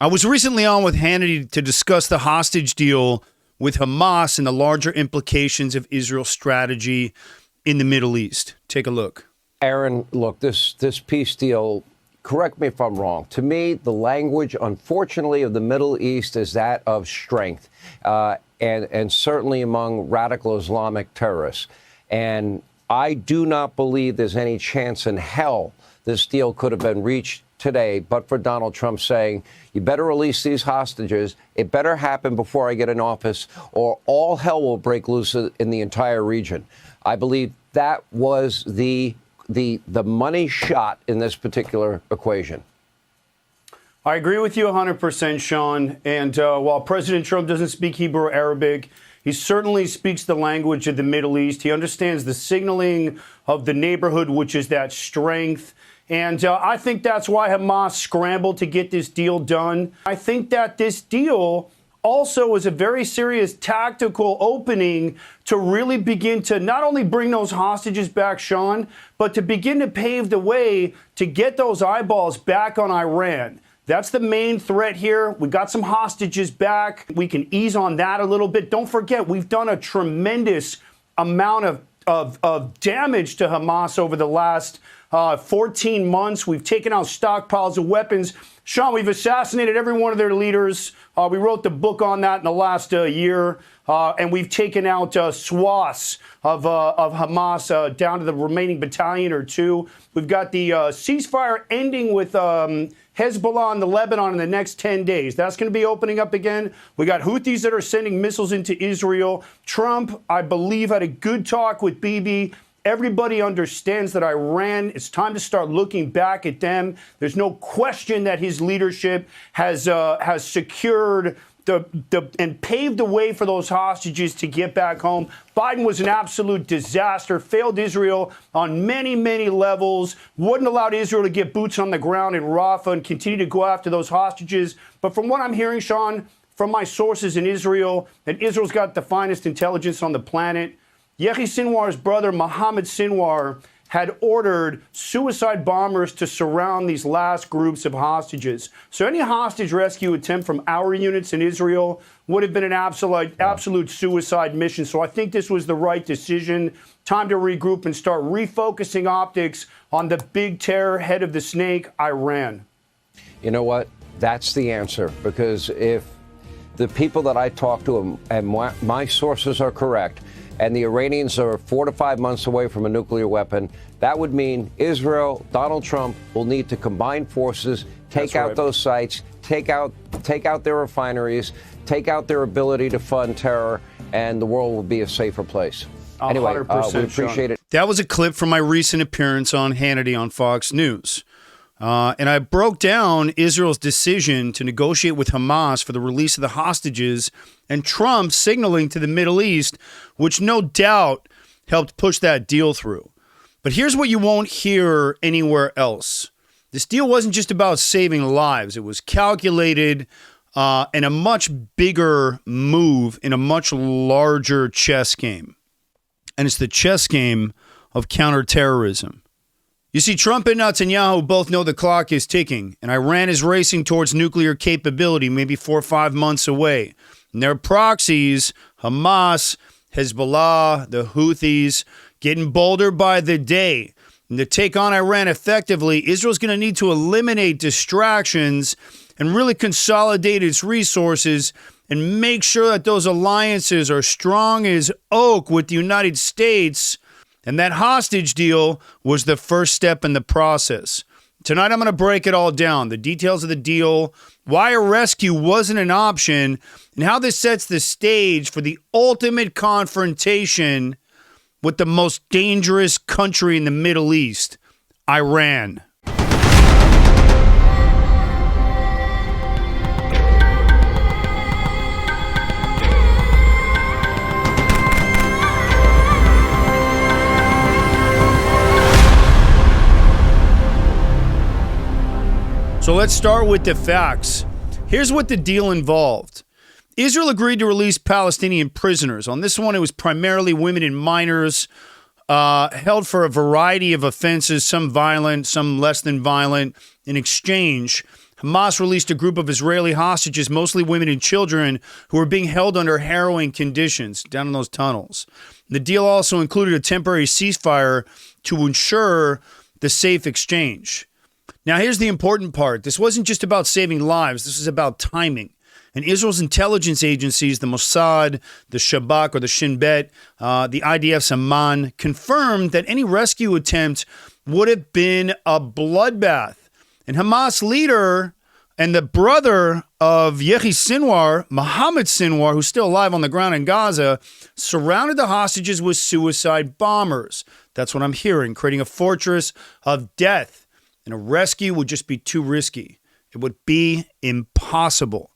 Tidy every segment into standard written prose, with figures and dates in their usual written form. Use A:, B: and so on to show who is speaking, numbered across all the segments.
A: I was recently on with Hannity to discuss the hostage deal with Hamas and the larger implications of Israel's strategy in the Middle East. Take a look.
B: Aaron, look, this peace deal, correct me if I'm wrong. To me, the language, unfortunately, of the Middle East is that of strength, and certainly among radical Islamic terrorists. And I do not believe there's any chance in hell this deal could have been reached today, but for Donald Trump saying, you better release these hostages. It better happen before I get in office, or all hell will break loose in the entire region. I believe that was the money shot in this particular equation.
A: I agree with you 100%, Sean. And while President Trump doesn't speak Hebrew or Arabic, he certainly speaks the language of the Middle East. He understands the signaling of the neighborhood, which is that strength. And I think that's why Hamas scrambled to get this deal done. I think that this deal also is a very serious tactical opening to really begin to not only bring those hostages back, Sean, but to begin to pave the way to get those eyeballs back on Iran. That's the main threat here. We got some hostages back. We can ease on that a little bit. Don't forget, we've done a tremendous amount of damage to Hamas over the last 14 months. We've taken out stockpiles of weapons. Sean, we've assassinated every one of their leaders. We wrote the book on that in the last year. And we've taken out swaths of Hamas down to the remaining battalion or two. We've got the ceasefire ending with Hezbollah in the Lebanon in the next 10 days. That's going to be opening up again. We got Houthis that are sending missiles into Israel. Trump, I believe, had a good talk with Bibi. Everybody understands that Iran, it's time to start looking back at them. There's no question that his leadership has secured and paved the way for those hostages to get back home. Biden was an absolute disaster, failed Israel on many, many levels, wouldn't allow Israel to get boots on the ground in Rafah and continue to go after those hostages. But from what I'm hearing, Sean, from my sources in Israel, that Israel's got the finest intelligence on the planet. Yehia Sinwar's brother, Mohammed Sinwar, had ordered suicide bombers to surround these last groups of hostages. So any hostage rescue attempt from our units in Israel would have been an absolute suicide mission. So I think this was the right decision. Time to regroup and start refocusing optics on the big terror head of the snake, Iran.
B: You know what? That's the answer, because if the people that I talk to, and my sources are correct, and the Iranians are 4 to 5 months away from a nuclear weapon, that would mean Israel, Donald Trump, will need to combine forces, take out those sites, take out their refineries, take out their ability to fund terror, and the world will be a safer place. Anyway, we appreciate it.
A: That was a clip from my recent appearance on Hannity on Fox News. And I broke down Israel's decision to negotiate with Hamas for the release of the hostages and Trump signaling to the Middle East, which no doubt helped push that deal through. But here's what you won't hear anywhere else. This deal wasn't just about saving lives. It was calculated and a much bigger move in a much larger chess game. And it's the chess game of counterterrorism. You see, Trump and Netanyahu both know the clock is ticking, and Iran is racing towards nuclear capability, maybe 4 or 5 months away. And their proxies, Hamas, Hezbollah, the Houthis, getting bolder by the day. And to take on Iran effectively, Israel's going to need to eliminate distractions and really consolidate its resources and make sure that those alliances are strong as oak with the United States. And that hostage deal was the first step in the process. Tonight, I'm going to break it all down, the details of the deal, why a rescue wasn't an option, and how this sets the stage for the ultimate confrontation with the most dangerous country in the Middle East, Iran. So let's start with the facts. Here's what the deal involved. Israel agreed to release Palestinian prisoners. On this one, it was primarily women and minors held for a variety of offenses, some violent, some less than violent. In exchange, Hamas released a group of Israeli hostages, mostly women and children, who were being held under harrowing conditions down in those tunnels. The deal also included a temporary ceasefire to ensure the safe exchange. Now, here's the important part. This wasn't just about saving lives. This was about timing. And Israel's intelligence agencies, the Mossad, the Shabak or the Shin Bet, the IDF's Amman, confirmed that any rescue attempt would have been a bloodbath. And Hamas leader and the brother of Yehia Sinwar, Mohammed Sinwar, who's still alive on the ground in Gaza, surrounded the hostages with suicide bombers. That's what I'm hearing, creating a fortress of death. And a rescue would just be too risky. It would be impossible.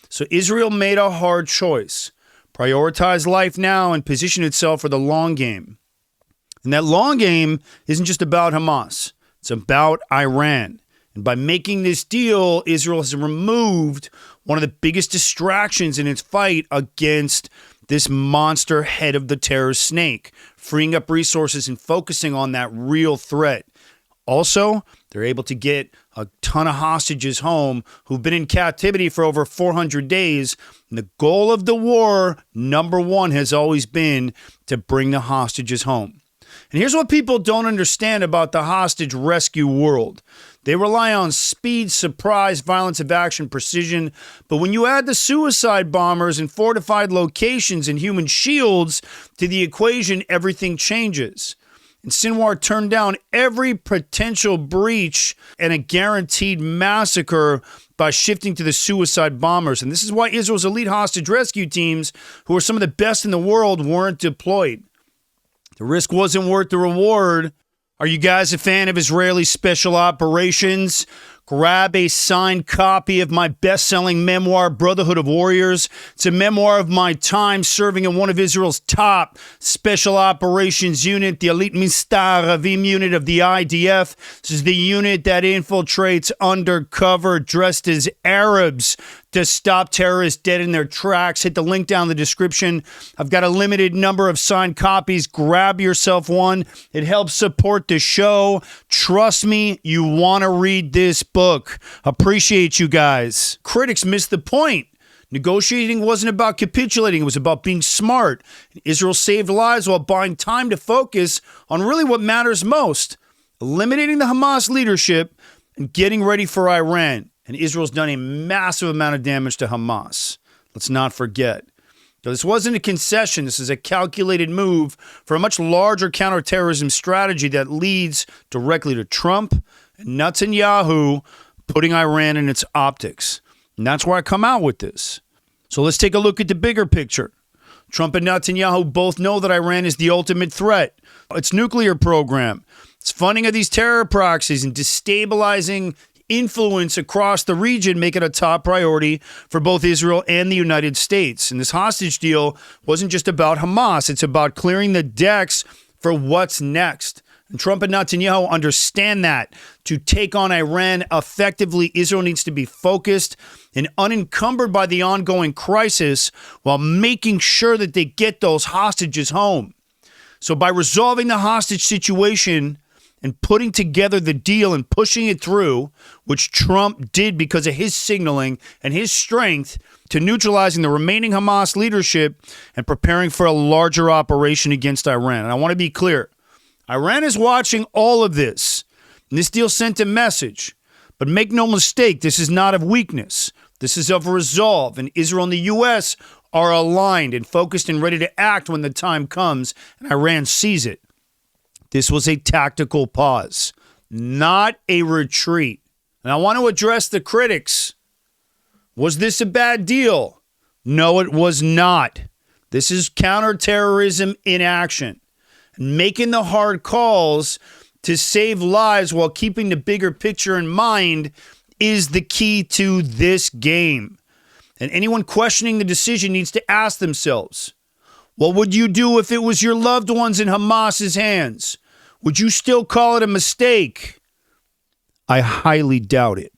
A: So Israel made a hard choice. Prioritize life now and position itself for the long game. And that long game isn't just about Hamas. It's about Iran. And by making this deal, Israel has removed one of the biggest distractions in its fight against this monster head of the terror snake, freeing up resources and focusing on that real threat. Also, they're able to get a ton of hostages home who've been in captivity for over 400 days. And the goal of the war, number one, has always been to bring the hostages home. And here's what people don't understand about the hostage rescue world. They rely on speed, surprise, violence of action, precision. But when you add the suicide bombers and fortified locations and human shields to the equation, everything changes. And Sinwar turned down every potential breach and a guaranteed massacre by shifting to the suicide bombers. And this is why Israel's elite hostage rescue teams, who are some of the best in the world, weren't deployed. The risk wasn't worth the reward. Are you guys a fan of Israeli special operations? Grab a signed copy of my best-selling memoir, Brotherhood of Warriors. It's a memoir of my time serving in one of Israel's top special operations unit, the elite Mistaravim unit of the IDF. This is the unit that infiltrates undercover dressed as Arabs to stop terrorists dead in their tracks. Hit the link down in the description. I've got a limited number of signed copies. Grab yourself one. It helps support the show. Trust me, you want to read this book. Appreciate you guys. Critics missed the point. Negotiating wasn't about capitulating. It was about being smart. Israel saved lives while buying time to focus on really what matters most, eliminating the Hamas leadership and getting ready for Iran. And Israel's done a massive amount of damage to Hamas. Let's not forget. Now, this wasn't a concession. This is a calculated move for a much larger counterterrorism strategy that leads directly to Trump and Netanyahu putting Iran in its optics. And that's why I come out with this. So let's take a look at the bigger picture. Trump and Netanyahu both know that Iran is the ultimate threat. Its nuclear program, its funding of these terror proxies, and destabilizing influence across the region make it a top priority for both Israel and the United States. And this hostage deal wasn't just about Hamas. It's about clearing the decks for what's next. And Trump and Netanyahu understand that. To take on Iran effectively, Israel needs to be focused and unencumbered by the ongoing crisis while making sure that they get those hostages home. So by resolving the hostage situation and putting together the deal and pushing it through, which Trump did because of his signaling and his strength, to neutralizing the remaining Hamas leadership and preparing for a larger operation against Iran. And I want to be clear. Iran is watching all of this. And this deal sent a message. But make no mistake, this is not of weakness. This is of resolve. And Israel and the U.S. are aligned and focused and ready to act when the time comes and Iran sees it. This was a tactical pause, not a retreat. And I want to address the critics. Was this a bad deal? No, it was not. This is counterterrorism in action. Making the hard calls to save lives while keeping the bigger picture in mind is the key to this game. And anyone questioning the decision needs to ask themselves, what would you do if it was your loved ones in Hamas's hands? Would you still call it a mistake? I highly doubt it.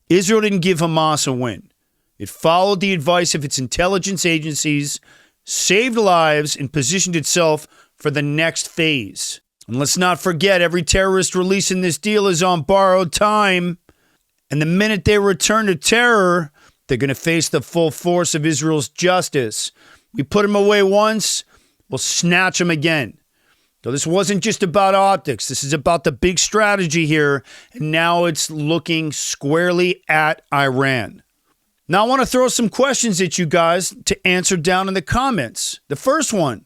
A: Israel didn't give Hamas a win. It followed the advice of its intelligence agencies, saved lives, and positioned itself for the next phase. And let's not forget, every terrorist release in this deal is on borrowed time. And the minute they return to terror, they're going to face the full force of Israel's justice. We put them away once, we'll snatch them again. So this wasn't just about optics. This is about the big strategy here. And now it's looking squarely at Iran. Now I want to throw some questions at you guys to answer down in the comments. The first one,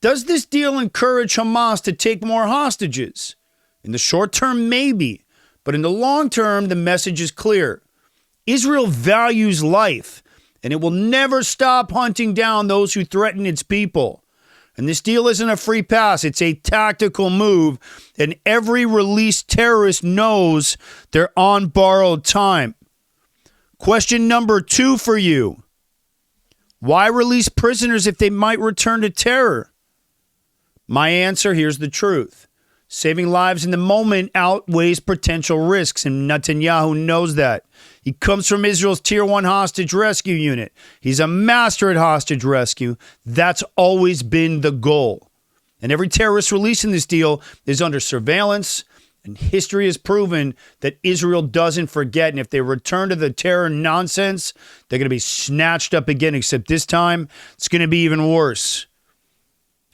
A: does this deal encourage Hamas to take more hostages? In the short term, maybe. But in the long term, the message is clear. Israel values life, and it will never stop hunting down those who threaten its people. And this deal isn't a free pass. It's a tactical move, and every released terrorist knows they're on borrowed time. Question number 2 for you. Why release prisoners if they might return to terror? My answer, here's the truth. Saving lives in the moment outweighs potential risks, and Netanyahu knows that. He comes from Israel's Tier 1 hostage rescue unit. He's a master at hostage rescue. That's always been the goal. And every terrorist released in this deal is under surveillance, and history has proven that Israel doesn't forget. And if they return to the terror nonsense, they're going to be snatched up again, except this time it's going to be even worse.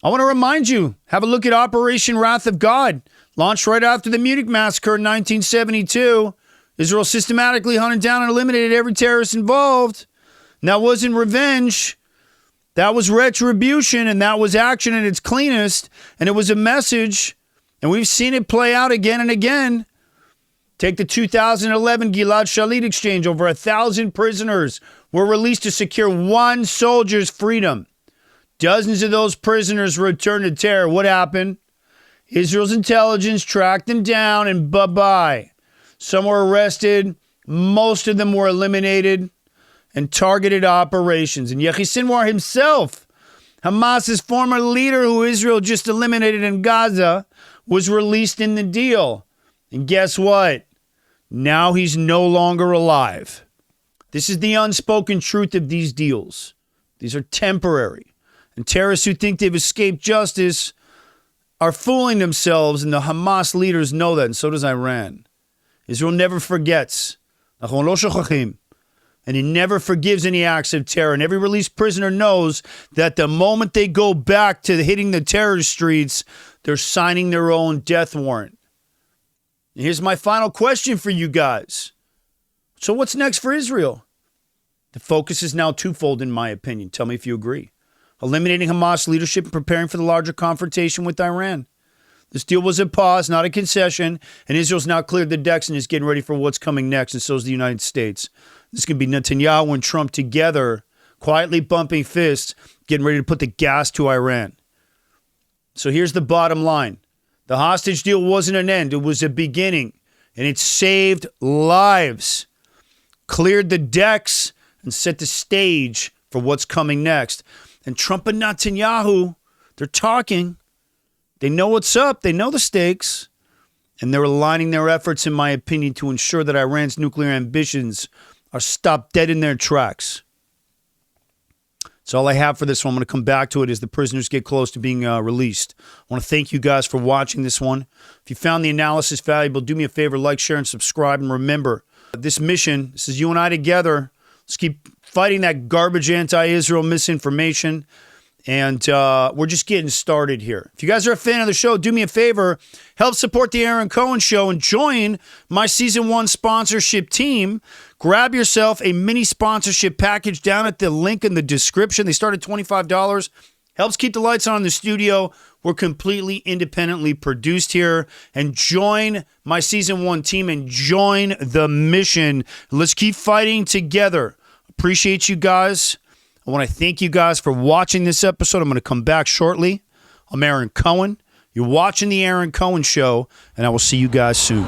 A: I want to remind you, have a look at Operation Wrath of God, launched right after the Munich massacre in 1972. Israel systematically hunted down and eliminated every terrorist involved. And that wasn't revenge. That was retribution, and that was action at its cleanest. And it was a message, and we've seen it play out again and again. Take the 2011 Gilad Shalit exchange. Over 1,000 prisoners were released to secure one soldier's freedom. Dozens of those prisoners returned to terror. What happened? Israel's intelligence tracked them down, and bye-bye. Some were arrested. Most of them were eliminated, and targeted operations. And Yahi Sinwar himself, Hamas's former leader who Israel just eliminated in Gaza, was released in the deal. And guess what? Now he's no longer alive. This is the unspoken truth of these deals. These are temporary. And terrorists who think they've escaped justice are fooling themselves, and the Hamas leaders know that, and so does Iran. Israel never forgets. And he never forgives any acts of terror. And every released prisoner knows that the moment they go back to hitting the terror streets, they're signing their own death warrant. And here's my final question for you guys. So what's next for Israel? The focus is now twofold, in my opinion. Tell me if you agree. Eliminating Hamas leadership and preparing for the larger confrontation with Iran. This deal was a pause, not a concession, and Israel's now cleared the decks and is getting ready for what's coming next, and so is the United States. This could be Netanyahu and Trump together, quietly bumping fists, getting ready to put the gas to Iran. So here's the bottom line. The hostage deal wasn't an end. It was a beginning, and it saved lives, cleared the decks, and set the stage for what's coming next. And Trump and Netanyahu, they're talking. They know what's up. They know the stakes. And they're aligning their efforts, in my opinion, to ensure that Iran's nuclear ambitions are stopped dead in their tracks. That's all I have for this one. I'm going to come back to it as the prisoners get close to being released. I want to thank you guys for watching this one. If you found the analysis valuable, do me a favor, like, share, and subscribe. And remember, this mission, this is you and I together. Let's keep fighting that garbage anti-Israel misinformation. And we're just getting started here. If you guys are a fan of the show, do me a favor. Help support the Aaron Cohen Show and join my Season 1 sponsorship team. Grab yourself a mini sponsorship package down at the link in the description. They start at $25. Helps keep the lights on in the studio. We're completely independently produced here. And join my Season 1 team and join the mission. Let's keep fighting together. Appreciate you guys. I want to thank you guys for watching this episode. I'm going to come back shortly. I'm Aaron Cohen. You're watching The Aaron Cohen Show, and I will see you guys soon.